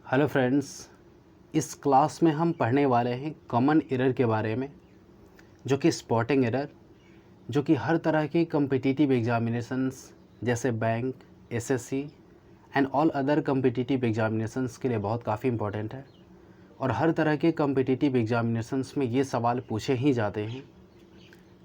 Hello friends, इस class में हम पढ़ने वाले हैं कॉमन एरर के बारे में, जो कि स्पॉटिंग एरर, जो कि हर तरह की कम्पिटिटिव एग्जामिनेशंस जैसे bank, SSC and all other competitive examinations के लिए बहुत काफ़ी इंपॉर्टेंट है। और हर तरह के कम्पिटिटिव एग्जामिनेशंस में ये सवाल पूछे ही जाते हैं,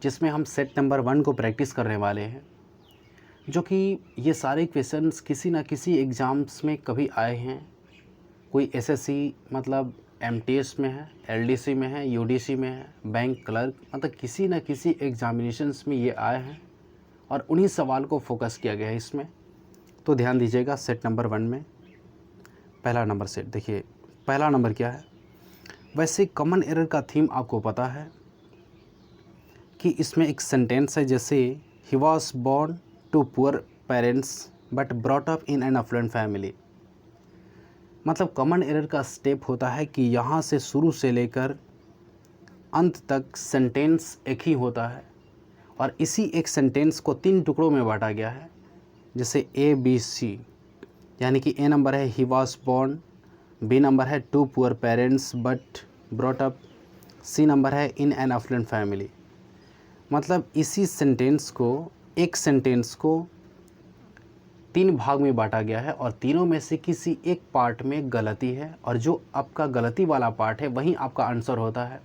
जिसमें हम सेट नंबर 1 को प्रैक्टिस करने वाले हैं, जो कि ये सारे क्वेश्चंस किसी न किसी एग्ज़ाम्स में कभी आए हैं। कोई एसएससी मतलब एमटीएस में है, एलडीसी में है, यूडीसी में है, बैंक क्लर्क, मतलब किसी न किसी एग्जामिनेशंस में ये आए हैं और उन्हीं सवाल को फोकस किया गया है इसमें। तो ध्यान दीजिएगा, सेट नंबर 1 में पहला नंबर सेट देखिए। पहला नंबर क्या है? वैसे कॉमन एरर का थीम आपको पता है कि इसमें एक सेंटेंस है, जैसे he was born to poor parents but brought up in an affluent family. मतलब कॉमन एरर का स्टेप होता है कि यहाँ से शुरू से लेकर अंत तक सेंटेंस एक ही होता है और इसी एक सेंटेंस को 3 टुकड़ों में बांटा गया है, जैसे ए बी सी। यानी कि ए नंबर है he was born, B number है to poor parents but brought up, C number है इन एन अफ्लुएंट फैमिली। मतलब इसी सेंटेंस को, एक सेंटेंस को 3 भाग में बांटा गया है और तीनों में से किसी एक पार्ट में गलती है और जो आपका गलती वाला पार्ट है वहीं आपका आंसर होता है।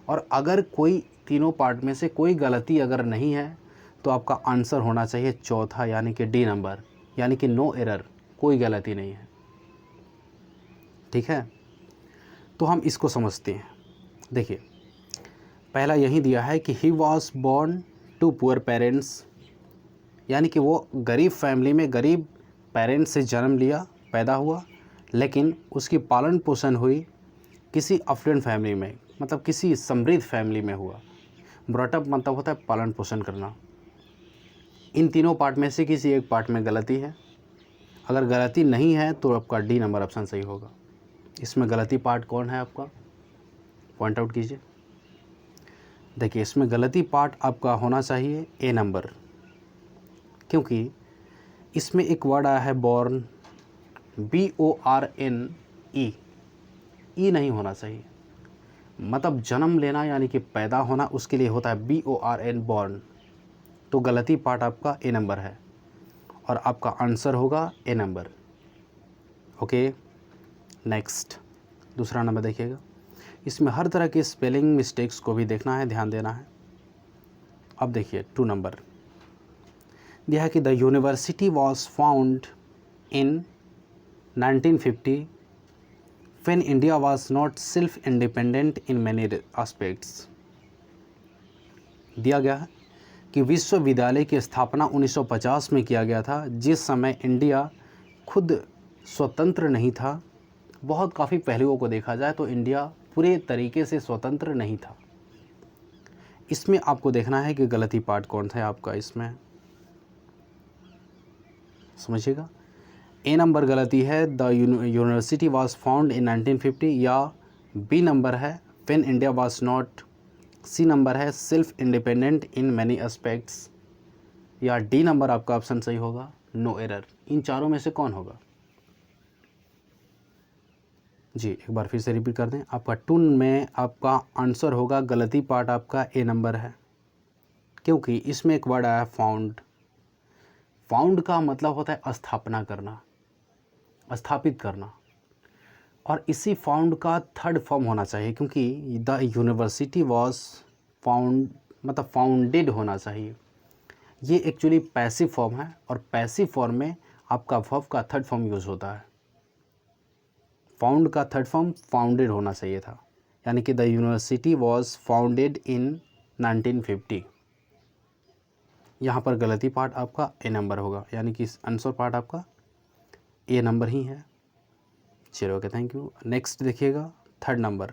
और अगर कोई तीनों पार्ट में से कोई गलती अगर नहीं है तो आपका आंसर होना चाहिए चौथा, यानी कि डी नंबर, यानी कि नो एरर, कोई गलती नहीं है। ठीक है, तो हम इसको समझते हैं। देखिए, पहला यही दिया है कि he was born to poor parents, यानी कि वो गरीब फैमिली में, गरीब पेरेंट्स से जन्म लिया, पैदा हुआ, लेकिन उसकी पालन पोषण हुई किसी अफ्लुएंट फैमिली में, मतलब किसी समृद्ध फैमिली में हुआ। ब्रॉटअप मतलब होता है पालन पोषण करना। इन तीनों पार्ट में से किसी एक पार्ट में गलती है। अगर गलती नहीं है तो आपका डी नंबर ऑप्शन सही होगा। इसमें गलती पार्ट कौन है आपका, पॉइंट आउट कीजिए। देखिए, इसमें गलती पार्ट आपका होना चाहिए ए नंबर, क्योंकि इसमें एक वर्ड आया है बॉर्न, BORN, ई नहीं होना चाहिए। मतलब जन्म लेना यानी कि पैदा होना, उसके लिए होता है BORN, बॉर्न। तो गलती पार्ट आपका ए नंबर है और आपका आंसर होगा ए नंबर। ओके, नेक्स्ट दूसरा नंबर देखिएगा। इसमें हर तरह के स्पेलिंग मिस्टेक्स को भी देखना है, ध्यान देना है। अब देखिए 2 नंबर दिया है कि the university was found in 1950 when India was not self-independent in many aspects। दिया गया है कि विश्वविद्यालय की स्थापना 1950 में किया गया था, जिस समय इंडिया खुद स्वतंत्र नहीं था। बहुत काफ़ी पहलुओं को देखा जाए तो इंडिया पूरे तरीके से स्वतंत्र नहीं था। इसमें आपको देखना है कि गलती पार्ट कौन था आपका, इसमें समझिएगा। ए नंबर गलती है the university was found in 1950, या बी नंबर है when India was not, C number है self independent in many aspects, या डी नंबर आपका ऑप्शन सही होगा नो एरर। इन चारों में से कौन होगा? जी एक बार फिर से रिपीट कर दें। आपका 2 में आपका आंसर होगा, गलती पार्ट आपका ए नंबर है, क्योंकि इसमें एक वर्ड आया फाउंड। फाउंड का मतलब होता है स्थापना करना, स्थापित करना, और इसी फाउंड का 3rd फॉर्म होना चाहिए, क्योंकि द यूनिवर्सिटी वॉज फाउंड मतलब फाउंडेड होना चाहिए। ये एक्चुअली पैसिव फॉर्म है और पैसिव फॉर्म में आपका वर्ब का 3rd फॉर्म यूज़ होता है। फाउंड का 3rd फॉर्म फाउंडेड होना चाहिए था, यानी कि the university was founded in 1950। यहाँ पर गलती पार्ट आपका ए नंबर होगा, यानी कि आंसर पार्ट आपका ए नंबर ही है। चलो ओके, थैंक यू। नेक्स्ट देखिएगा 3rd नंबर,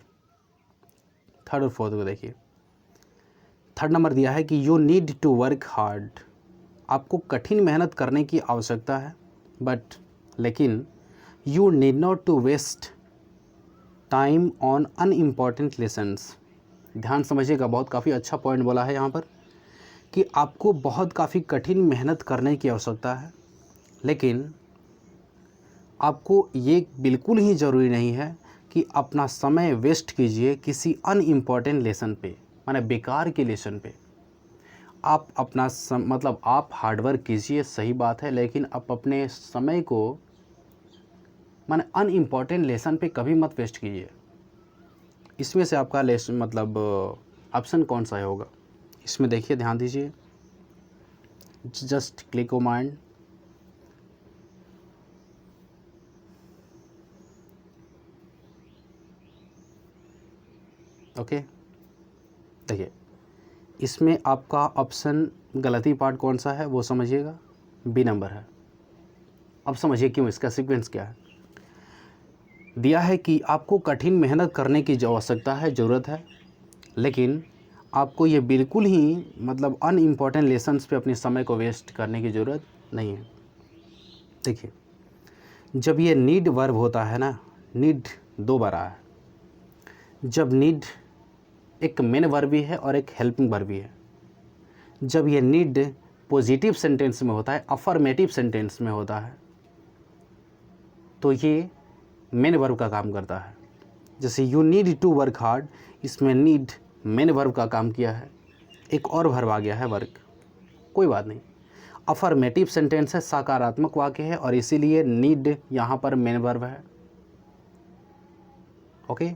3rd और 4th को देखिए। 3rd नंबर दिया है कि you need to work hard, आपको कठिन मेहनत करने की आवश्यकता है, बट लेकिन you need not to waste time on unimportant lessons. ध्यान समझिएगा, बहुत काफ़ी अच्छा पॉइंट बोला है यहाँ पर कि आपको बहुत काफ़ी कठिन मेहनत करने की आवश्यकता है, लेकिन आपको ये बिल्कुल ही ज़रूरी नहीं है कि अपना समय वेस्ट कीजिए किसी अनइम्पॉर्टेंट लेसन पे, माने बेकार के लेसन पे। आप अपना मतलब आप हार्डवर्क कीजिए, सही बात है, लेकिन आप अपने समय को माने अनइम्पॉर्टेंट लेसन पे कभी मत वेस्ट कीजिए। इसमें से आपका लेसन मतलब ऑप्शन कौन सा होगा, इसमें देखिए, ध्यान दीजिए। जस्ट क्लिक ओ माइंड। ओके, देखिए इसमें आपका ऑप्शन गलती पार्ट कौन सा है वो समझिएगा, बी नंबर है। अब समझिए क्यों, इसका सीक्वेंस क्या है। दिया है कि आपको कठिन मेहनत करने की जो आवश्यकता है, ज़रूरत है, लेकिन आपको ये बिल्कुल ही मतलब अनइम्पॉर्टेंट लेसन्स पे अपने समय को वेस्ट करने की ज़रूरत नहीं है। देखिए, जब ये नीड वर्ब होता है ना, नीड दो बार आया है। जब नीड एक मेन वर्ब भी है और एक हेल्पिंग वर्ब भी है। जब ये नीड पॉजिटिव सेंटेंस में होता है, अफर्मेटिव सेंटेंस में होता है, तो ये मेन वर्ब का काम करता है। जैसे you need to work hard, इसमें नीड मेन वर्ब का काम किया है, एक और वर्ब आ गया है वर्क, कोई बात नहीं। अफर्मेटिव सेंटेंस है, सकारात्मक वाक्य है, और इसीलिए नीड यहाँ पर मेन वर्ब है। ओके,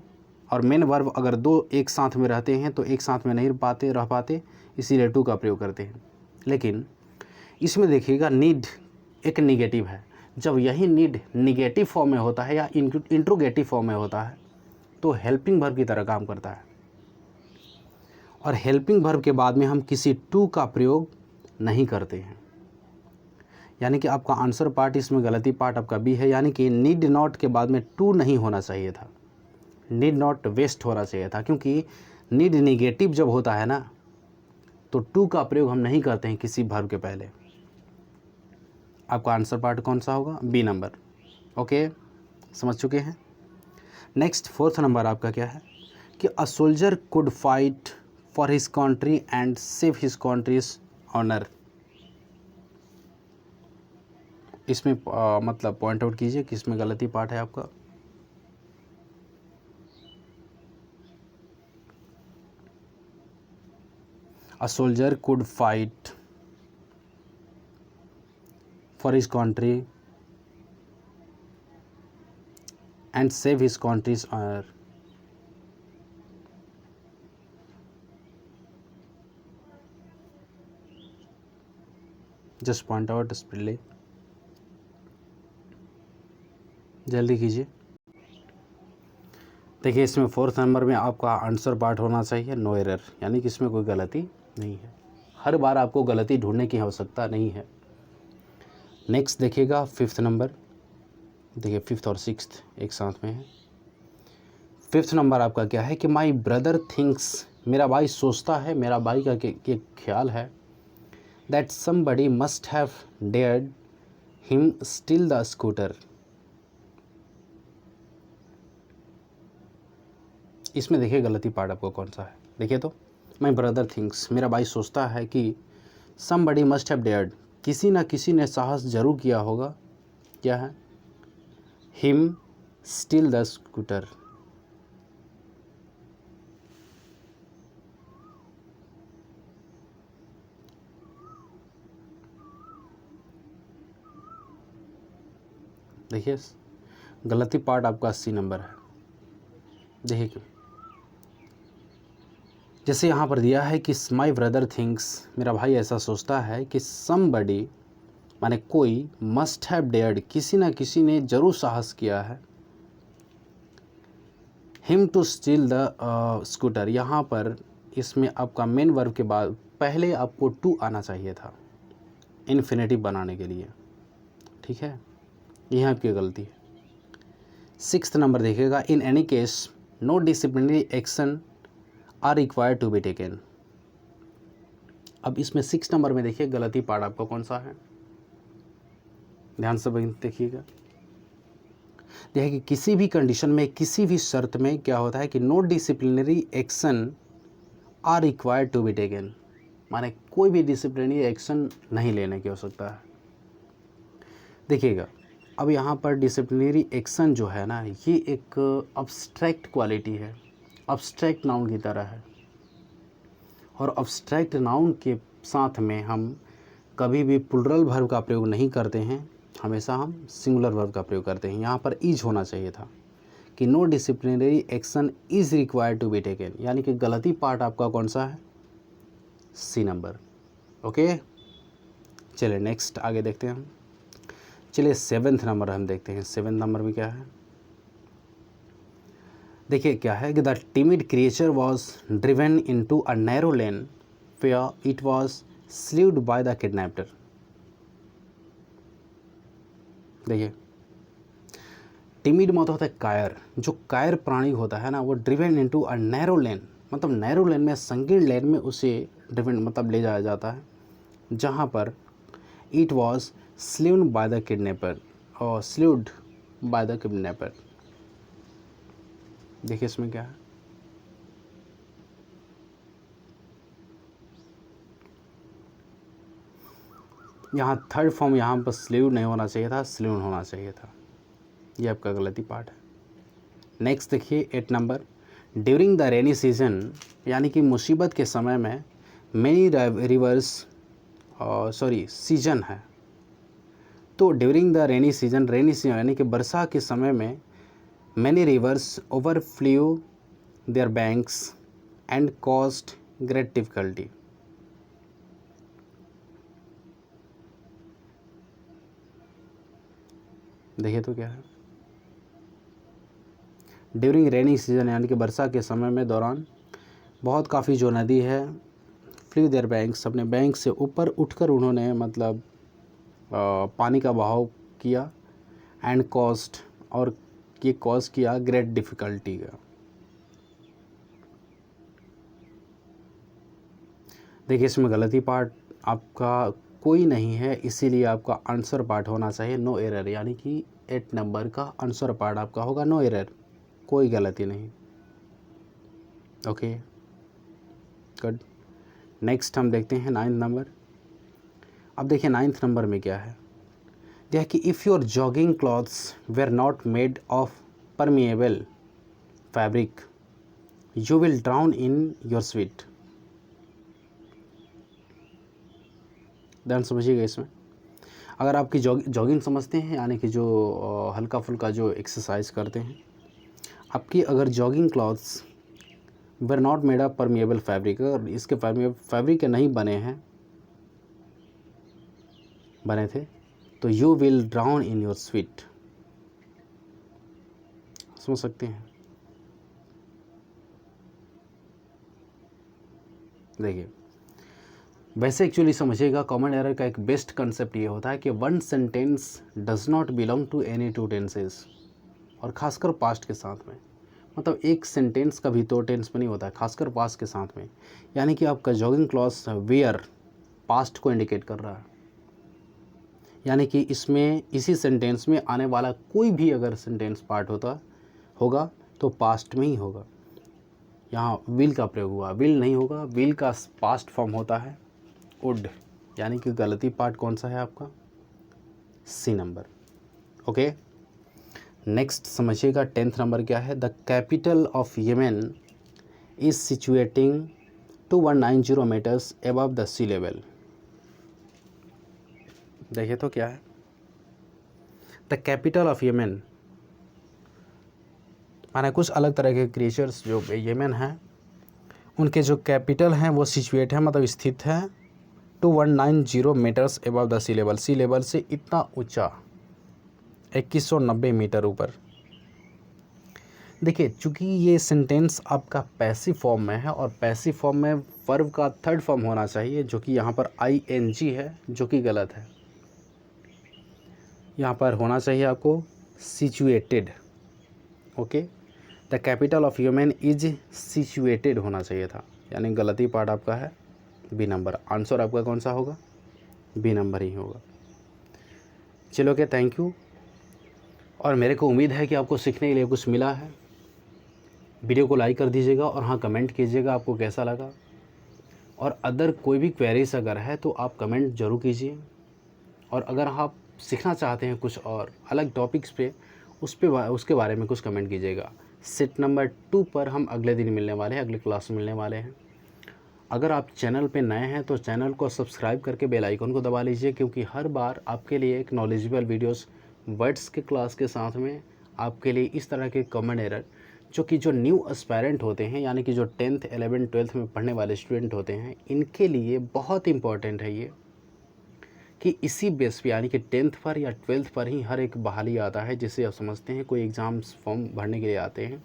और मेन वर्ब अगर दो एक साथ में रहते हैं तो एक साथ में नहीं रह पाते, इसीलिए टू का प्रयोग करते हैं। लेकिन इसमें देखिएगा, नीड एक निगेटिव है। जब यही नीड निगेटिव फॉर्म में होता है या इंट्रोगेटिव फॉर्म में होता है तो हेल्पिंग वर्ब की तरह काम करता है, और हेल्पिंग वर्ब के बाद में हम किसी टू का प्रयोग नहीं करते हैं। यानी कि आपका आंसर पार्ट, इसमें गलती पार्ट आपका बी है, यानी कि नीड नॉट के बाद में टू नहीं होना चाहिए था, नीड नॉट वेस्ट होना चाहिए था, क्योंकि नीड निगेटिव जब होता है ना तो टू का प्रयोग हम नहीं करते हैं किसी वर्ब के पहले। आपका आंसर पार्ट कौन सा होगा, बी नंबर। ओके, समझ चुके हैं। नेक्स्ट फोर्थ नंबर आपका क्या है कि a soldier could fight for his country and save his country's honour. इसमें मतलब पॉइंट आउट कीजिए कि इसमें गलती पार्ट है आपका। A soldier could fight for his country and save his country's honour. Just point out speedily, जल्दी कीजिए। देखिए, इसमें फोर्थ नंबर में आपका आंसर पार्ट होना चाहिए नो एरर, यानी कि इसमें कोई गलती नहीं है। हर बार आपको गलती ढूंढने की आवश्यकता नहीं है। नेक्स्ट देखिएगा फिफ्थ नंबर। देखिए, फिफ्थ और सिक्स्थ एक साथ में है। फिफ्थ नंबर आपका क्या है कि माई ब्रदर थिंक्स, मेरा भाई सोचता है, मेरा भाई का के ख्याल है, that somebody must have dared him steel the scooter. इसमें देखिए गलती पार्ट आपको कौन सा है। देखिए तो, माई ब्रदर थिंक्स, मेरा भाई सोचता है कि समबडी मस्ट हैव डेयर्ड, किसी न किसी ने साहस जरूर किया होगा, क्या है, हिम स्टील द स्कूटर। देखिए गलती पार्ट आपका 80 नंबर है। देखिए क्यों, जैसे यहाँ पर दिया है कि माई ब्रदर थिंक्स, मेरा भाई ऐसा सोचता है कि समबडी माने कोई, मस्ट हैव डेयर्ड, किसी न किसी ने जरूर साहस किया है, him to steal the scooter. यहाँ पर इसमें आपका मेन वर्ब के बाद पहले आपको टू आना चाहिए था इन्फिनेटिव बनाने के लिए, ठीक है, यह आपकी गलती है। सिक्स्थ नंबर देखिएगा, in any case no disciplinary action are required to be taken. अब इसमें 6 नंबर में देखिए गलती पार्ट आपका कौन सा है, ध्यान से देखिएगा। देखिए कि किसी भी कंडीशन में, किसी भी शर्त में क्या होता है कि no disciplinary action are required to be taken, माने कोई भी डिसिप्लिनरी एक्शन नहीं लेने की आवश्यकता है। देखिएगा, अब यहाँ पर डिसिप्लिनरी एक्शन जो है ना, ये एक अब्स्ट्रैक्ट क्वालिटी है, अब्स्ट्रैक्ट नाउन की तरह है। और अब्स्ट्रैक्ट नाउन के साथ में हम कभी भी प्लूरल वर्ब का प्रयोग नहीं करते हैं, हमेशा हम सिंगुलर वर्ब का प्रयोग करते हैं। यहाँ पर इज होना चाहिए था कि no disciplinary action is required to be taken, यानी कि गलती पार्ट आपका कौन सा है, सी नंबर। ओके, चलिए नेक्स्ट आगे देखते हैं हम। चलिए 7th नंबर हम देखते हैं। 7th नंबर में क्या है, देखिए क्या है कि the timid creature was driven into a narrow lane where it was sleeved by the kidnapper. देखिए टिमिड मतलब होता है कायर, जो कायर प्राणी होता है ना, वो ड्रिवन इनटू अ नैरो लेन, मतलब नैरो लेन में, संकीर्ण लेन में उसे ड्रिवन मतलब ले जाया जाता है, जहाँ पर it was sleeved by the kidnapper और स्लीव्ड बाय द किडनैपर। देखिए इसमें क्या है, यहाँ थर्ड फॉर्म यहाँ पर स्लीव नहीं होना चाहिए था, स्लीव होना चाहिए था, ये आपका गलती पार्ट है। नेक्स्ट देखिए 8 number, during the rainy season, यानी कि मुसीबत के समय में, मेनी रिवर्स सीजन है, तो during the rainy season, rainy season यानी कि वर्षा के समय में, many rivers overflow their banks and caused great difficulty. देखिए तो क्या है, ड्यूरिंग रेनी सीजन यानी कि वर्षा के समय में दौरान, बहुत काफ़ी जो नदी है, फ्लू देयर बैंक्स, अपने बैंक से ऊपर उठकर उन्होंने मतलब पानी का बहाव किया, एंड कॉस्ट, और ये कॉज किया ग्रेट डिफ़िकल्टी का। देखिए इसमें गलती पार्ट आपका कोई नहीं है, इसीलिए आपका आंसर पार्ट होना चाहिए नो एरर, यानी कि 8 नंबर का आंसर पार्ट आपका होगा नो एरर, कोई गलती नहीं। ओके गुड, नेक्स्ट हम देखते हैं 9th नंबर। अब देखिए 9th नंबर में क्या है, यह कि if your jogging clothes were not made of permeable fabric you will drown in your sweet. ध्यान समझिएगा इसमें, अगर आपकी जॉगिंग समझते हैं, यानी कि जो हल्का फुल्का जो एक्सरसाइज करते हैं, आपकी अगर jogging clothes were not made of permeable fabric, अगर इसके फैब्रिक के नहीं बने थे, तो you will drown in your sweet. समझ सकते हैं, देखिए वैसे एक्चुअली समझिएगा, कॉमन एरर का एक बेस्ट कंसेप्ट ये होता है कि one sentence does not belong to any two tenses, और खासकर पास्ट के साथ में, मतलब एक सेंटेंस का भी 2 टेंस में नहीं होता है, खासकर पास्ट के साथ में। यानी कि आपका जॉगिंग क्लॉथ्स वेयर पास्ट को इंडिकेट कर रहा है, यानी कि इसमें इसी सेंटेंस में आने वाला कोई भी अगर सेंटेंस पार्ट होगा तो पास्ट में ही होगा। यहाँ विल का प्रयोग हुआ, विल नहीं होगा, विल का पास्ट फॉर्म होता है वुड, यानी कि गलती पार्ट कौन सा है आपका, सी नंबर। ओके नेक्स्ट समझिएगा 10th नंबर क्या है, the capital of Yemen is situating 2190 metres above the sea level. देखिए तो क्या है, द कैपिटल ऑफ येमेन माने कुछ अलग तरह के क्रिएचर्स जो येमेन हैं, उनके जो कैपिटल हैं वो सिचुएट है, मतलब स्थित है 2190 metres above the sea level, sea level से इतना ऊंचा 2190 मीटर ऊपर। देखिए चूँकि ये सेंटेंस आपका पैसिव फॉर्म में है, और पैसिव फॉर्म में वर्ब का थर्ड फॉर्म होना चाहिए, जो कि यहाँ पर ing है, जो कि गलत है। यहाँ पर होना चाहिए आपको situated. Okay, the capital of Yemen is situated होना चाहिए था, यानी गलती पार्ट आपका है बी नंबर। आंसर आपका कौन सा होगा, बी नंबर ही होगा। चलो ओके, थैंक यू, और मेरे को उम्मीद है कि आपको सीखने के लिए कुछ मिला है। वीडियो को लाइक कर दीजिएगा, और हाँ कमेंट कीजिएगा आपको कैसा लगा, और अदर कोई भी क्वेरीज अगर है तो आप कमेंट ज़रूर कीजिए। और अगर आप सीखना चाहते हैं कुछ और अलग टॉपिक्स पे, उसके बारे में कुछ कमेंट कीजिएगा। सेट नंबर 2 पर हम अगले दिन मिलने वाले हैं, अगले क्लास में मिलने वाले हैं। अगर आप चैनल पे नए हैं तो चैनल को सब्सक्राइब करके बेल आइकन को दबा लीजिए, क्योंकि हर बार आपके लिए एक नॉलेजेबल वीडियोस वर्ड्स के क्लास के साथ में आपके लिए इस तरह के कॉमन एरर जो न्यू एस्पायरेंट होते हैं, यानी कि जो 10th 11th 12th में पढ़ने वाले स्टूडेंट होते हैं, इनके लिए बहुत इंपॉर्टेंट है ये कि इसी बेस पे, यानी कि 10th पर या 12th पर ही हर एक बहाली आता है, जिसे आप समझते हैं कोई एग्ज़ाम्स फॉर्म भरने के लिए आते हैं।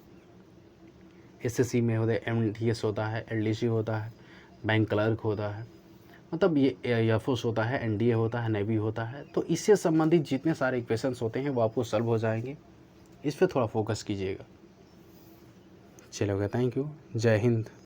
एसएससी में होता है, एमटीएस होता है, एलडीसी होता है, बैंक क्लर्क होता है, मतलब ये एयरफोर्स होता है, एनडीए होता है, नेवी होता है। तो इससे संबंधित जितने सारे क्वेश्चंस होते हैं वो आपको सॉल्व हो जाएंगे। इस पर थोड़ा फोकस कीजिएगा। चलो, थैंक यू। जय हिंद।